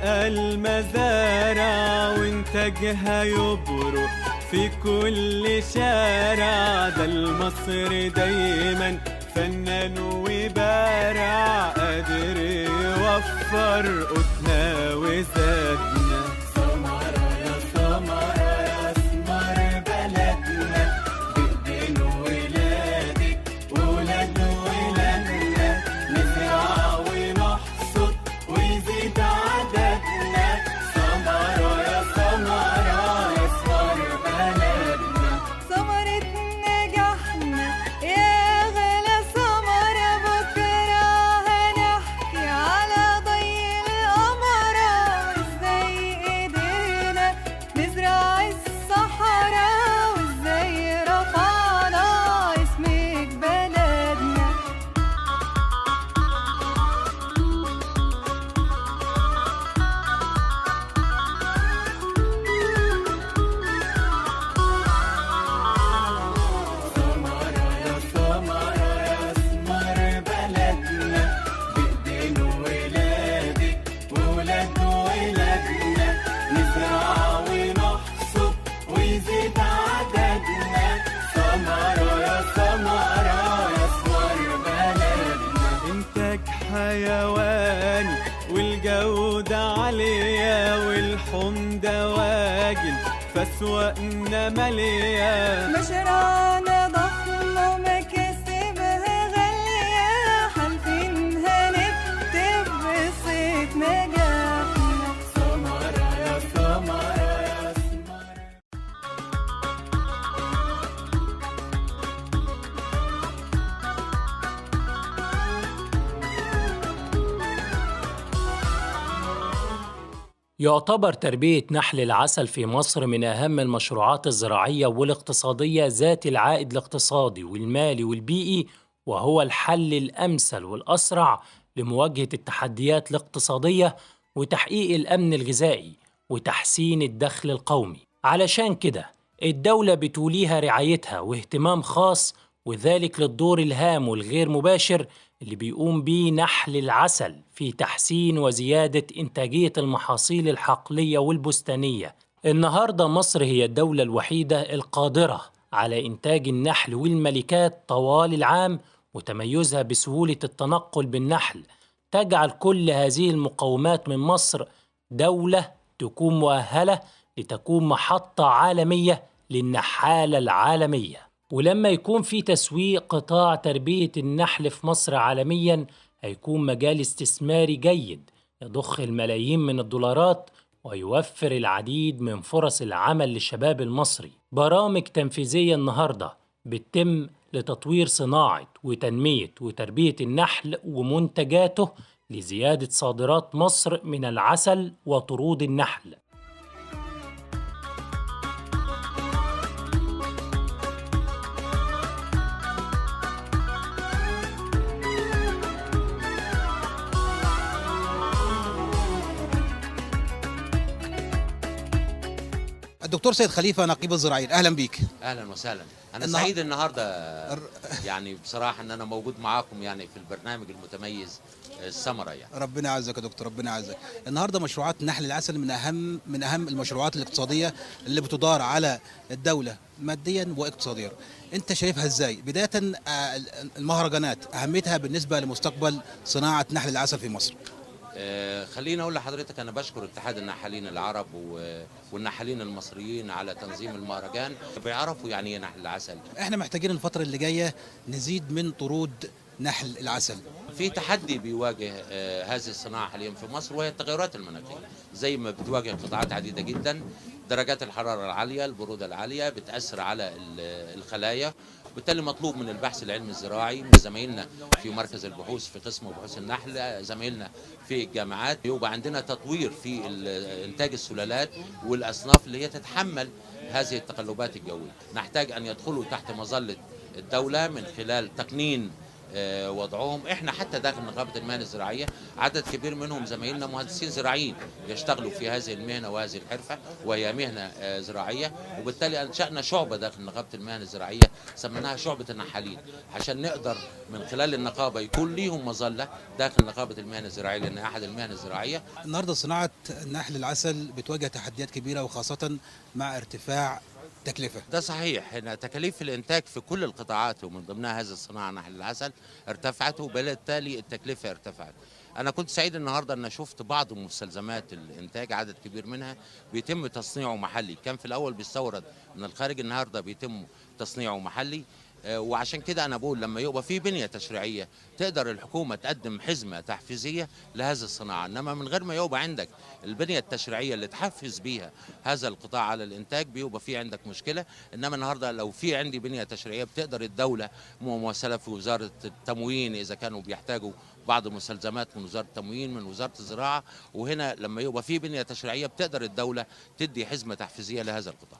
تلقى المزارع وانتاجها يبرق في كل شارع. ده المصري دايما فنان وبارع، قادر يوفر قوتنا وزادنا. سمرة يا سمرة يا اسمر بلدنا، بإيدين ولادك وولاد ولادنا، نزرع ونحصد ويزيد عددنا. سمرة يا سمرة يا اسمر بلدنا، ثمرة نجاحنا يا غلا سمرة. بكرة هنحكي على ضي القمرة، وازاي قدرنا نزرع الصحراء، وازاي رفعنا اسمك بلدنا. سمرة يا سمرة يا اسمر بلدنا، بإيدين ولادك وولاد ولادنا، نزرع ونحصد ويزيد عددنا. سمرة يا سمرة يا اسمر بلدنا، إنتاج حيواني والجودة عالية، والحمض واجب فأسواقنا مالية. مشروعنا ضخم ومكاسبها غالية، حالفين هنكتب قصة نجاحنا. سمرة يا سمرة يا اسمر. يعتبر تربية نحل العسل في مصر من أهم المشروعات الزراعية والاقتصادية ذات العائد الاقتصادي والمالي والبيئي، وهو الحل الأمثل والأسرع لمواجهة التحديات الاقتصادية وتحقيق الأمن الغذائي وتحسين الدخل القومي. علشان كده الدولة بتوليها رعايتها واهتمام خاص، وذلك للدور الهام والغير مباشر اللي بيقوم بيه نحل العسل في تحسين وزيادة إنتاجية المحاصيل الحقلية والبستانية. النهاردة مصر هي الدولة الوحيدة القادرة على إنتاج النحل والملكات طوال العام، وتميزها بسهولة التنقل بالنحل تجعل كل هذه المقومات من مصر دولة تكون مؤهلة لتكون محطة عالمية للنحالة العالمية. ولما يكون في تسويق قطاع تربية النحل في مصر عالمياً، هيكون مجال استثماري جيد يضخ الملايين من الدولارات ويوفر العديد من فرص العمل للشباب المصري. برامج تنفيذية النهاردة بتتم لتطوير صناعة وتنمية وتربية النحل ومنتجاته لزيادة صادرات مصر من العسل وطرود النحل. الدكتور سيد خليفة نقيب الزراعيين، أهلا بيك. اهلا وسهلا. انا سعيد النهارده يعني بصراحه ان انا موجود معاكم يعني في البرنامج المتميز الثمره يعني. ربنا يعزك يا دكتور، ربنا يعزك. النهارده مشروعات نحل العسل من اهم المشروعات الاقتصاديه اللي بتدار على الدوله ماديا واقتصاديا. انت شايفها ازاي؟ بدايه المهرجانات اهميتها بالنسبه لمستقبل صناعه نحل العسل في مصر. خليني اقول لحضرتك انا بشكر اتحاد النحالين العرب والنحالين المصريين على تنظيم المهرجان، بيعرفوا يعني ايه نحل العسل. احنا محتاجين الفتره اللي جايه نزيد من طرود نحل العسل. في تحدي بيواجه هذه الصناعه حاليا في مصر، وهي التغيرات المناخيه. زي ما بتواجه قطاعات عديده جدا، درجات الحراره العاليه، البروده العاليه بتاثر على الخلايا، بالتالي مطلوب من البحث العلمي الزراعي من زمايلنا في مركز البحوث في قسم بحوث النحل، زمايلنا في الجامعات، يبقى عندنا تطوير في انتاج السلالات والاصناف اللي هي تتحمل هذه التقلبات الجويه. نحتاج ان يدخلوا تحت مظله الدوله من خلال تقنين وضعهم. احنا حتى داخل نقابه المهن الزراعيه عدد كبير منهم زمايلنا مهندسين زراعيين يشتغلوا في هذه المهنه وهذه الحرفه، وهي مهنه زراعيه، وبالتالي انشانا شعبه داخل نقابه المهن الزراعيه سميناها شعبه النحالين، عشان نقدر من خلال النقابه يكون ليهم مظله داخل نقابه المهن الزراعيه، لان احد المهن الزراعيه. النهارده صناعه نحل العسل بتواجه تحديات كبيره، وخاصه مع ارتفاع تكلفه. ده صحيح، هنا تكاليف الانتاج في كل القطاعات ومن ضمنها هذه الصناعه نحل العسل ارتفعت، وبالتالي التكلفه ارتفعت. انا كنت سعيد النهارده ان شفت بعض مستلزمات الانتاج عدد كبير منها بيتم تصنيعه محلي، كان في الاول بيستورد من الخارج، النهارده بيتم تصنيعه محلي. وعشان كده انا بقول لما يبقى في بنيه تشريعيه تقدر الحكومه تقدم حزمه تحفيزيه لهذه الصناعه، انما من غير ما يبقى عندك البنيه التشريعيه اللي تحفز بيها هذا القطاع على الانتاج بيبقى في عندك مشكله. انما النهارده لو في عندي بنيه تشريعيه بتقدر الدوله ممثله في وزاره التموين اذا كانوا بيحتاجوا بعض المستلزمات من وزاره التموين من وزاره الزراعه، وهنا لما يبقى في بنيه تشريعيه بتقدر الدوله تدي حزمه تحفيزيه لهذا القطاع.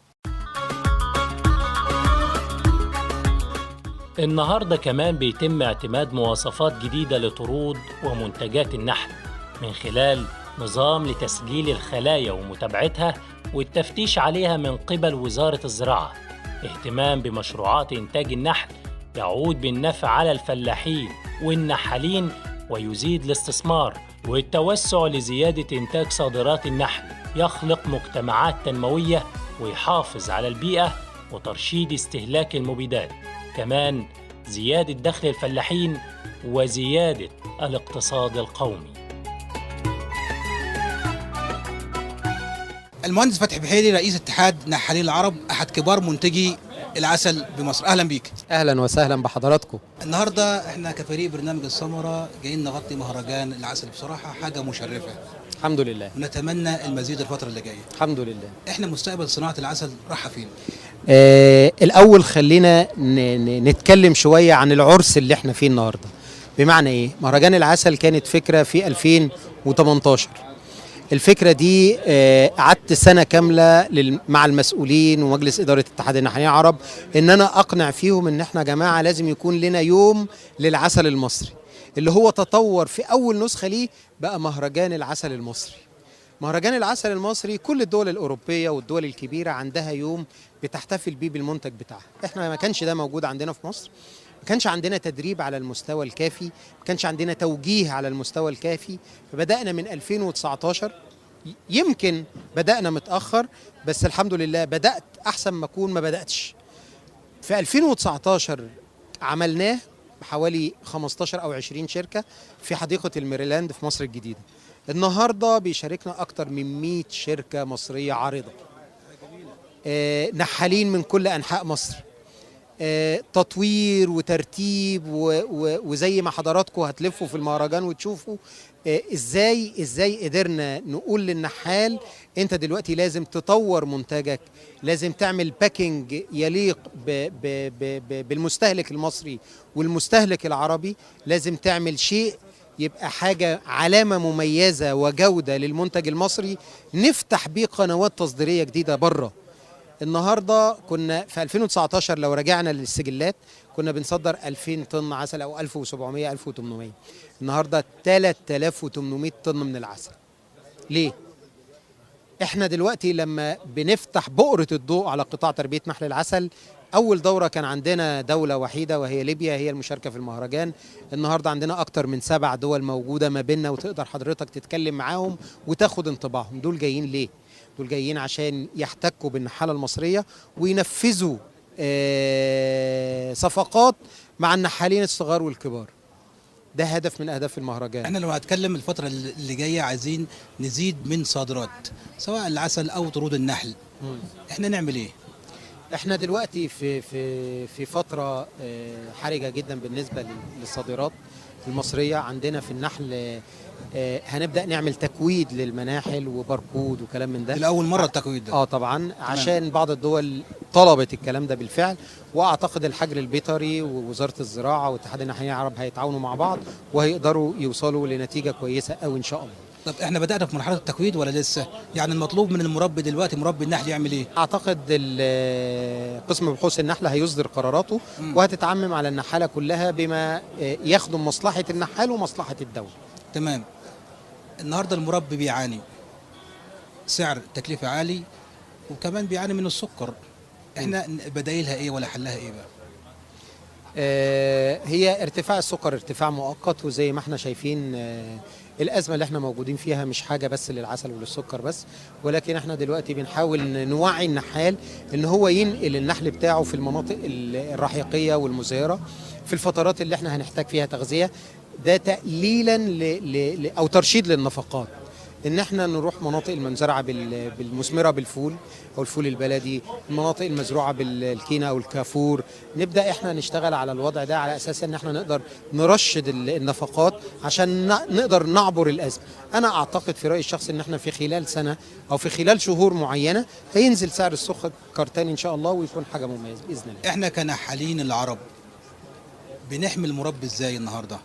النهاردة كمان بيتم اعتماد مواصفات جديدة لطرود ومنتجات النحل من خلال نظام لتسجيل الخلايا ومتابعتها والتفتيش عليها من قبل وزارة الزراعة. اهتمام بمشروعات إنتاج النحل يعود بالنفع على الفلاحين والنحالين ويزيد الاستثمار والتوسع لزيادة إنتاج صادرات النحل، يخلق مجتمعات تنموية ويحافظ على البيئة وترشيد استهلاك المبيدات، كمان زيادة دخل الفلاحين وزيادة الاقتصاد القومي. المهندس فتحي بحيري رئيس اتحاد نحالين العرب، احد كبار منتجي العسل بمصر، اهلا بيك. اهلا وسهلا بحضراتكم. النهارده احنا كفريق برنامج الثمره جايين نغطي مهرجان العسل، بصراحه حاجه مشرفه. الحمد لله. ونتمنى المزيد الفتره اللي جايه. الحمد لله. احنا مستقبل صناعه العسل رايحه فين؟ الاول خلينا نتكلم شويه عن العرس اللي احنا فيه النهارده. بمعنى ايه؟ مهرجان العسل كانت فكره في 2018. الفكره دي قعدت سنه كامله مع المسؤولين ومجلس اداره اتحاد النحالين العرب ان انا اقنع فيهم ان احنا يا جماعه لازم يكون لنا يوم للعسل المصري، اللي هو تطور في اول نسخه ليه بقى مهرجان العسل المصري. مهرجان العسل المصري كل الدول الأوروبية والدول الكبيرة عندها يوم بتحتفل بيه بالمنتج بتاعها. احنا ما كانش ده موجود عندنا في مصر، ما كانش عندنا تدريب على المستوى الكافي، ما كانش عندنا توجيه على المستوى الكافي، فبدأنا من 2019. يمكن بدأنا متأخر بس الحمد لله بدأت أحسن ما أكون ما بدأتش. في 2019 عملناه بحوالي 15 أو 20 شركة في حديقة الميريلاند في مصر الجديدة. النهاردة بيشاركنا أكتر من 100 شركة مصرية عارضة، نحالين من كل أنحاء مصر، تطوير وترتيب وزي ما حضراتكم هتلفوا في المهرجان وتشوفوا ازاي قدرنا نقول للنحال انت دلوقتي لازم تطور منتجك، لازم تعمل باكينج يليق بالمستهلك المصري والمستهلك العربي، لازم تعمل شيء يبقى حاجة علامة مميزة وجودة للمنتج المصري نفتح بيه قنوات تصديرية جديدة بره. النهاردة كنا في 2019 لو رجعنا للسجلات كنا بنصدر 2000 طن عسل أو 1700 1800. النهاردة 3800 طن من العسل. ليه؟ احنا دلوقتي لما بنفتح بؤرة الضوء على قطاع تربية نحل العسل، أول دورة كان عندنا دولة وحيدة وهي ليبيا هي المشاركة في المهرجان. النهاردة عندنا أكتر من 7 دول موجودة ما بيننا وتقدر حضرتك تتكلم معاهم وتاخد انطباعهم. دول جايين ليه؟ دول جايين عشان يحتكوا بالنحالة المصرية وينفذوا صفقات مع النحالين الصغار والكبار. ده هدف من أهداف المهرجان. احنا لو هنتكلم الفترة اللي جاية عايزين نزيد من صادرات سواء العسل أو طرود النحل، احنا نعمل ايه؟ احنا دلوقتي في فترة حرجة جدا بالنسبة للصادرات المصرية. عندنا في النحل هنبدأ نعمل تكويد للمناحل وباركود وكلام من ده. لأول مرة التكويد ده؟ طبعا عشان بعض الدول طلبت الكلام ده بالفعل، واعتقد الحجر البيطري ووزارة الزراعة واتحاد النحالين العرب هيتعاونوا مع بعض وهيقدروا يوصلوا لنتيجة كويسة أوي إن شاء الله. طب احنا بدأنا في مرحلة التكوين ولا لسه؟ يعني المطلوب من المربي دلوقتي، مربي النحل يعمل ايه؟ اعتقد قسم بحوث النحل هيصدر قراراته وهتتعمم على النحاله كلها بما يخدم مصلحه النحال ومصلحه الدوله. تمام. النهارده المربي بيعاني سعر تكلفة عالي، وكمان بيعاني من السكر. احنا بدايلها ايه ولا حلها ايه بقى؟ هي ارتفاع السكر ارتفاع مؤقت، وزي ما احنا شايفين الأزمة اللي احنا موجودين فيها مش حاجة بس للعسل وللسكر بس، ولكن احنا دلوقتي بنحاول نوعي النحال ان هو ينقل النحل بتاعه في المناطق الرحيقية والمزهرة في الفترات اللي احنا هنحتاج فيها تغذية. ده تقليلا او ترشيد للنفقات، ان احنا نروح مناطق المزرعه بالمثمره بالفول او الفول البلدي، المناطق المزروعه بالكينا او الكافور، نبدا احنا نشتغل على الوضع ده على اساس ان احنا نقدر نرشد النفقات عشان نقدر نعبر الازمه. انا اعتقد في رايي الشخصي ان احنا في خلال سنه او في خلال شهور معينه هينزل سعر السكر تاني ان شاء الله، ويكون حاجه مميزه باذن الله. احنا كنحالين العرب بنحمي المربي ازاي النهارده؟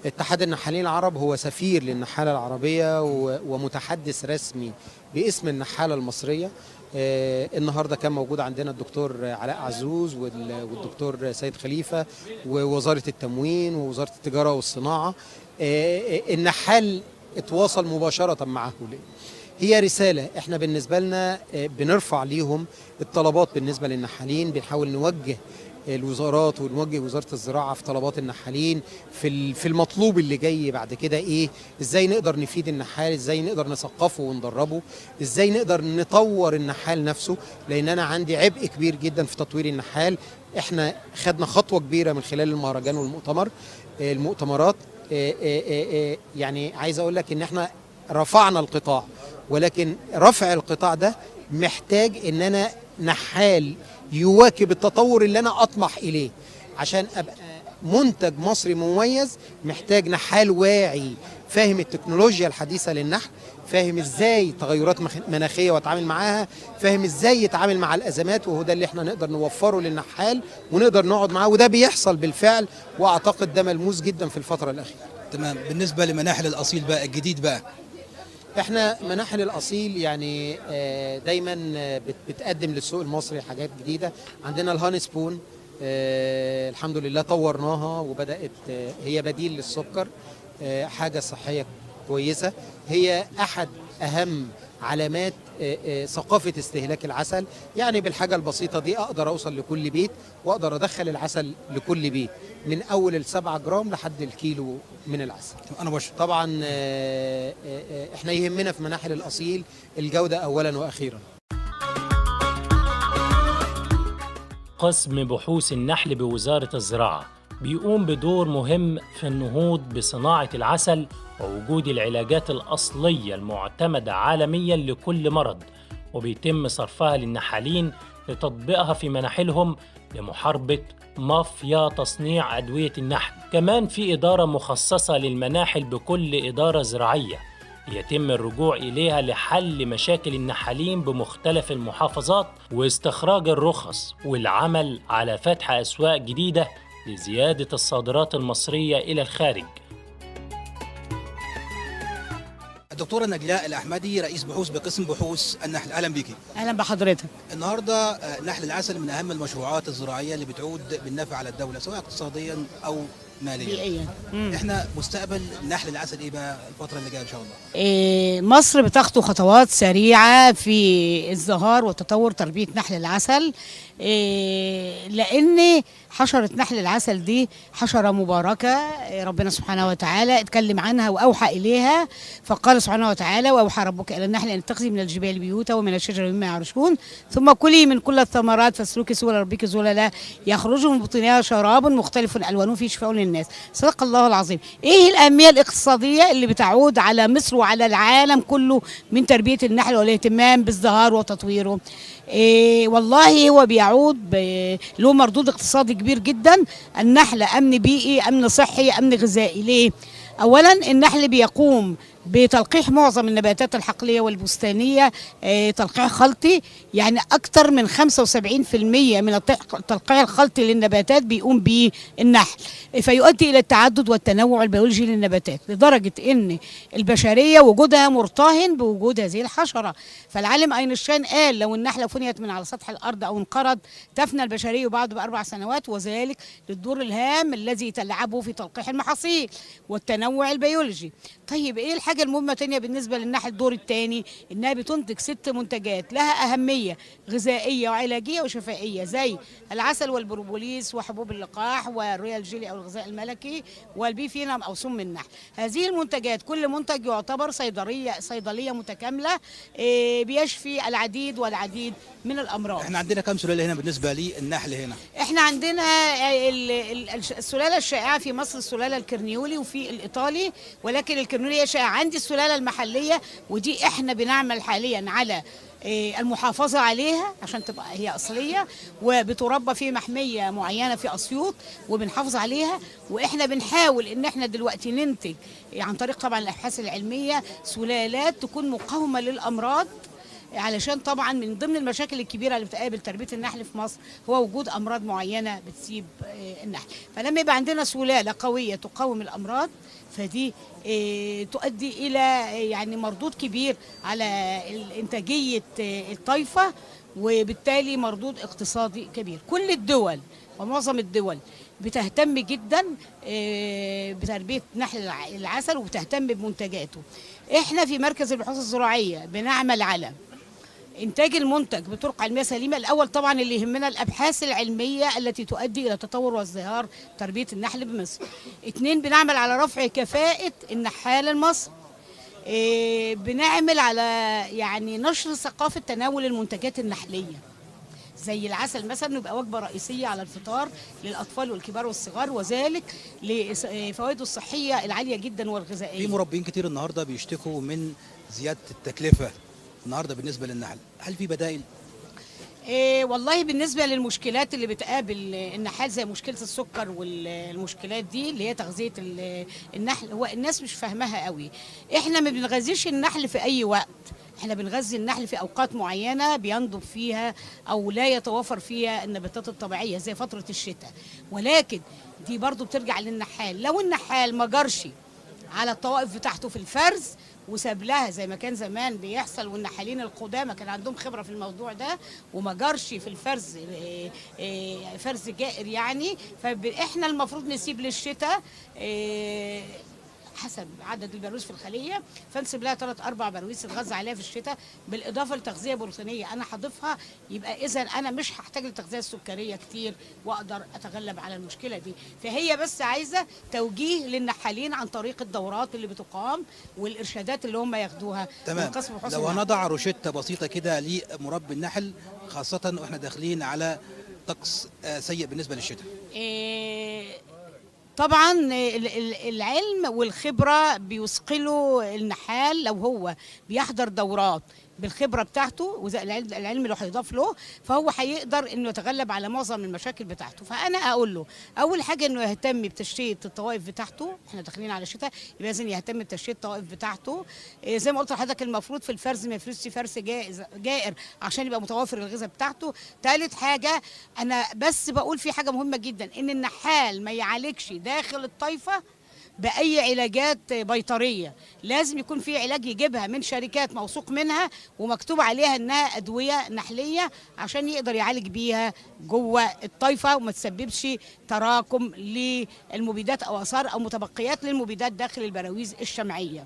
اتحاد النحالين العرب هو سفير للنحالة العربية ومتحدث رسمي باسم النحالة المصرية. النهاردة كان موجود عندنا الدكتور علاء عزوز والدكتور سيد خليفة ووزارة التموين ووزارة التجارة والصناعة. النحال اتواصل مباشرة معه. هي رسالة احنا بالنسبة لنا بنرفع ليهم الطلبات بالنسبة للنحالين، بنحاول نوجه الوزارات ونوجه وزارة الزراعة في طلبات النحالين في المطلوب اللي جاي بعد كده ايه، ازاي نقدر نفيد النحال، ازاي نقدر نثقفه وندربه، ازاي نقدر نطور النحال نفسه، لان انا عندي عبء كبير جدا في تطوير النحال. احنا خدنا خطوة كبيرة من خلال المهرجان المؤتمرات. يعني عايز اقول لك ان احنا رفعنا القطاع، ولكن رفع القطاع ده محتاج ان انا نحال يواكب التطور اللي انا اطمح اليه. عشان ابقى منتج مصري مميز محتاج نحال واعي، فاهم التكنولوجيا الحديثه للنحل، فاهم ازاي تغيرات مناخيه واتعامل معاها، فاهم ازاي يتعامل مع الازمات، وهو ده اللي احنا نقدر نوفره للنحال ونقدر نقعد معاه، وده بيحصل بالفعل، واعتقد ده ملموس جدا في الفتره الاخيره. تمام. بالنسبه لمناحل الاصيل بقى الجديد بقى، احنا مناحل الاصيل يعني دايما بتقدم للسوق المصري حاجات جديده. عندنا الهاني سبون الحمد لله طورناها وبدات هي بديل للسكر، حاجه صحيه كويسه، هي احد اهم علامات ثقافه استهلاك العسل. يعني بالحاجه البسيطه دي اقدر اوصل لكل بيت واقدر ادخل العسل لكل بيت، من اول ال7 جرام لحد الكيلو من العسل. انا بشكر. طبعا احنا يهمنا في مناحل الاصيل الجوده اولا واخيرا. قسم بحوث النحل بوزارة الزراعة بيقوم بدور مهم في النهوض بصناعة العسل ووجود العلاجات الأصلية المعتمدة عالمياً لكل مرض، وبيتم صرفها للنحالين لتطبيقها في مناحلهم لمحاربة مافيا تصنيع أدوية النحل. كمان في إدارة مخصصة للمناحل بكل إدارة زراعية يتم الرجوع إليها لحل مشاكل النحالين بمختلف المحافظات واستخراج الرخص والعمل على فتح أسواق جديدة لزيادة الصادرات المصرية إلى الخارج. الدكتورة نجلاء الأحمدي رئيس بحوث بقسم بحوث النحل، أهلا بيكي. اهلا بحضرتك. النهارده نحل العسل من أهم المشروعات الزراعية اللي بتعود بالنفع على الدولة سواء اقتصاديا أو ماليا. بيئيا. احنا مستقبل نحل العسل ايه بقى الفترة اللي جاية إن شاء الله؟ مصر بتخطو خطوات سريعة في ازدهار وتطور تربية نحل العسل، لأن حشرة نحل العسل دي حشرة مباركة، ربنا سبحانه وتعالى اتكلم عنها وأوحى إليها، فقال سبحانه وتعالى: وأوحى ربك إلى النحل أن اتخذي من الجبال بيوتا ومن الشجر مما يعرشون ثم كلي من كل الثمرات فاسلكي سبل ربك ذللا يخرج من بطونها شراب مختلف ألوانه فيه شفاء للناس. صدق الله العظيم. إيه الأهمية الاقتصادية اللي بتعود على مصر وعلى العالم كله من تربية النحل والاهتمام بازدهاره وتطويره؟ والله هو بيعود له مردود اقتصادي كبير جدا. النحل أمن بيئي، أمن صحي، أمن غذائي. ليه؟ أولا النحل بيقوم بتلقيح معظم النباتات الحقلية والبستانية تلقيح خلطي، يعني أكثر من 75% من التلقيح الخلطي للنباتات بيقوم به النحل، فيؤدي إلى التعدد والتنوع البيولوجي للنباتات، لدرجة أن البشرية وجودها مرتهن بوجود هذه الحشرة. فالعالم أينشتاين قال لو النحلة فنيت من على سطح الأرض أو انقرض تفنى البشرية بعد ب4 سنوات، وذلك للدور الهام الذي تلعبه في تلقيح المحاصيل والتنوع البيولوجي. طيب ايه الحاجه المهمه تانية بالنسبه للنحل؟ الدور الثاني انها بتنتج 6 منتجات لها اهميه غذائيه وعلاجيه وشفائيه، زي العسل والبروبوليس وحبوب اللقاح والرويال جيلي او الغذاء الملكي والبيفينم او سم النحل. هذه المنتجات كل منتج يعتبر صيدليه متكامله بيشفي العديد والعديد من الامراض. احنا عندنا كم سلاله هنا بالنسبه للنحل هنا؟ احنا عندنا السلاله الشائعه في مصر السلاله الكرنيولي وفي الايطالي، ولكن الكرنيولي شائعه. عندي السلاله المحليه ودي احنا بنعمل حاليا على المحافظه عليها عشان تبقى هي اصليه، وبتربى في محميه معينه في اسيوط وبنحافظ عليها. واحنا بنحاول ان احنا دلوقتي ننتج عن طريق طبعا الابحاث العلميه سلالات تكون مقاومه للامراض، علشان طبعا من ضمن المشاكل الكبيره اللي بتقابل تربيه النحل في مصر هو وجود امراض معينه بتصيب النحل. فلما يبقى عندنا سلاله قويه تقاوم الامراض فدي تؤدي الى يعني مردود كبير على انتاجيه الطائفه، وبالتالي مردود اقتصادي كبير. كل الدول ومعظم الدول بتهتم جدا بتربيه نحل العسل وبتهتم بمنتجاته. احنا في مركز البحوث الزراعيه بنعمل على إنتاج المنتج بطرق علمية سليمة. الأول طبعا اللي يهمنا الأبحاث العلمية التي تؤدي إلى تطور وازدهار تربية النحل بمصر. 2 بنعمل على رفع كفاءة النحال المصري. بنعمل على يعني نشر ثقافة تناول المنتجات النحلية زي العسل مثلا يبقى وجبة رئيسية على الفطار للأطفال والكبار والصغار، وذلك لفوائده الصحية العالية جدا والغذائية. في مربين كتير النهارده بيشتكوا من زيادة التكلفة النهارده بالنسبه للنحل، هل في بدائل؟ والله بالنسبه للمشكلات اللي بتقابل النحال زي مشكله السكر والمشكلات دي اللي هي تغذيه النحل، هو الناس مش فاهماها قوي. احنا ما بنغذيش النحل في اي وقت، احنا بنغذي النحل في اوقات معينه بينضب فيها او لا يتوافر فيها النباتات الطبيعيه زي فتره الشتاء، ولكن دي برضو بترجع للنحال. لو النحال ما جرش على الطوائف بتاعته في الفرز وساب لها زي ما كان زمان بيحصل، والنحالين القدامى كان عندهم خبره في الموضوع ده وما جرش في الفرز فرز جائر يعني، فاحنا المفروض نسيب للشتاء حسب عدد البرويز في الخليه، فنسيب لها 3-4 برويز تتغذى عليها في الشتاء بالاضافه لتغذيه بروتينيه انا هضيفها. يبقى اذا انا مش هحتاج للتغذيه السكريه كتير واقدر اتغلب على المشكله دي. فهي بس عايزه توجيه للنحالين عن طريق الدورات اللي بتقام والارشادات اللي هم ياخدوها. تمام. لو هنضع روشته بسيطه كده لمربي النحل خاصه واحنا داخلين على طقس سيء بالنسبه للشتاء. طبعا العلم والخبرة بيثقلوا النحال لو هو بيحضر دورات بالخبرة بتاعته والعلم اللي هيضاف له، فهو هيقدر انه يتغلب على معظم المشاكل بتاعته. فانا اقول له اول حاجة انه يهتم بتشتية الطوائف بتاعته، احنا داخلين على الشتاء يبقى لازم يهتم بتشتية الطوائف بتاعته. زي ما قلت لحضرتك المفروض في الفرز ما يفرزش فرز جائر عشان يبقى متوافر الغذاء بتاعته. ثالث حاجة انا بس بقول في حاجة مهمة جدا، ان النحال ما يعالجش داخل الطائفة بأي علاجات بيطرية، لازم يكون في علاج يجيبها من شركات موثوق منها ومكتوب عليها انها أدوية نحلية عشان يقدر يعالج بيها جوه الطائفة وما تسببش تراكم للمبيدات او اثار او متبقيات للمبيدات داخل البراويز الشمعية.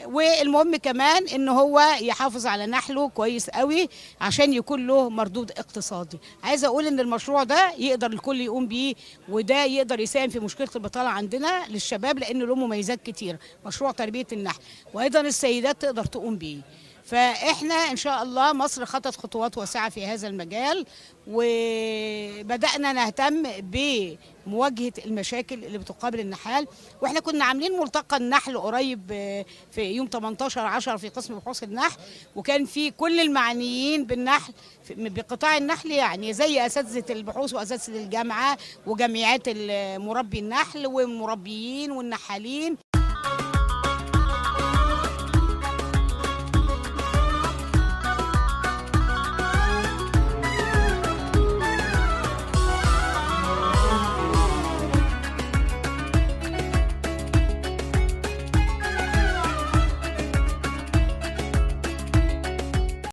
والمهم كمان ان هو يحافظ على نحله كويس قوي عشان يكون له مردود اقتصادي. عايزه اقول ان المشروع ده يقدر الكل يقوم بيه، وده يقدر يساهم في مشكله البطاله عندنا للشباب لانه له مميزات كتير مشروع تربيه النحل، وايضا السيدات تقدر تقوم بيه. فاحنا ان شاء الله مصر خطت خطوات واسعه في هذا المجال، وبدانا نهتم بمواجهه المشاكل اللي بتقابل النحال. واحنا كنا عاملين ملتقى النحل قريب في يوم 18/10 في قسم بحوث النحل، وكان في كل المعنيين بالنحل بقطاع النحل، يعني زي اساتذه البحوث واساتذه الجامعه وجمعيات مربي النحل والمربيين والنحالين.